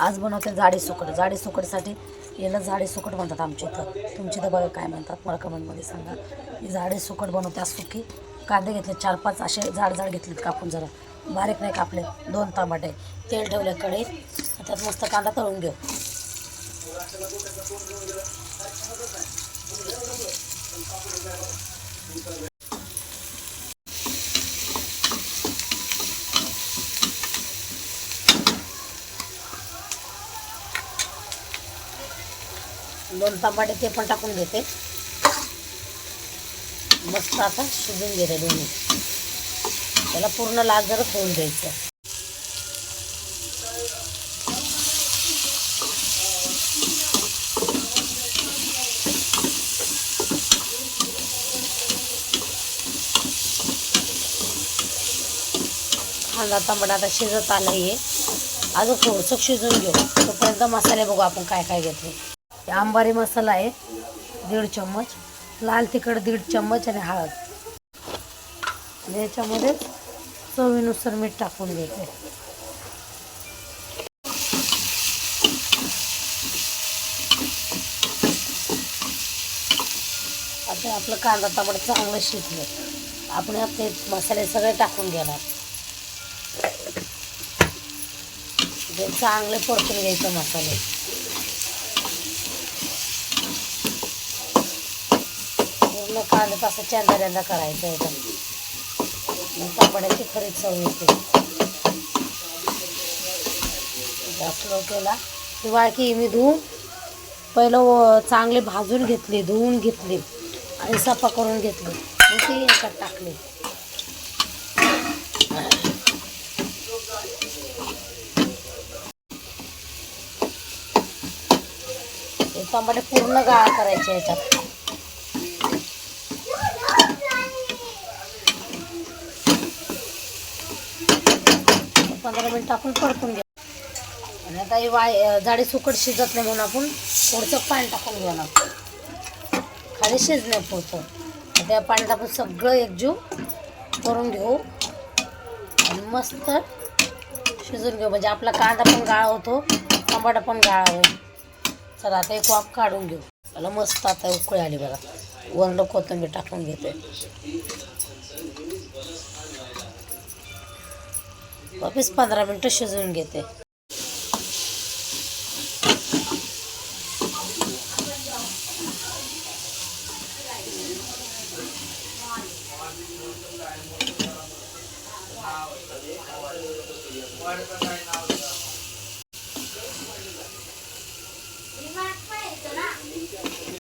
आज बनवते जाडी सुकट. जाडी सुकटसाठी याला जाडी सुकट म्हणतात आमच्या इथं. तुमची तर बघा काय म्हणतात मला कमेंटमध्ये सांगा. ही जाडी सुकट बनवते आज सुकी. कांदे घेतले 4-5 असे जाड जाड घेतलेत कापून, जरा बारीक नाही कापले. 2 टमाटे, तेल ठेवले कढईत, त्यात मस्त कांदा तळून घेऊ. दोन टमाटे ते पण टाकून घेते. मस्त आता शिजून घेते दोन्ही. त्याला पूर्ण लाल जरा होऊन द्यायचं. कांदा टमाटा आता शिजत आलं आहे. अजून थोडंसं शिजून घेऊ. तोपर्यंत मसाले बघू आपण काय काय घेतले. अंबारी मसाला आहे 1.5 चम्मच, लाल तिखट 1.5 चम्मच आणि हळद. याच्यामध्ये चवीनुसार मीठ टाकून घेते. आता आपलं कांदा टमाटर चांगलं शिजलं. आपण ते मसाले सगळे टाकून घेणार. चांगले परतून घ्यायचे मसाले. पूर्ण कांदा असं चंदऱ्यांदा करायचं एकदम. टमाट्याची खरी चव येते. जास्त केला ही वाळकी मी धुवून पहिलं चांगले भाजून घेतली, धुवून घेतली आणि सफा करून घेतली. मग ती याच्यात टाकली. टमाटे पूर्ण गाळ करायचे याच्यात. 15 मिनिट टाकून परतून घ्या. आणि आता ही जाडी सुकट शिजत नाही म्हणून आपण थोडंसं पाणी टाकून घेणार. खाली शिजण्यापुरतं. त्या पाण्यात आपण सगळं एकजीव करून घेऊ आणि मस्त शिजून घेऊ. म्हणजे आपला कांदा पण गाळा होतो, टमाटा पण गाळा होईल. चला आता एक वाफ काढून घेऊ. त्याला मस्त आता उकळी आली बघा. वरण कोथिंबीर टाकून घेते. वापस 15 मिनिटं शिजवून घेते.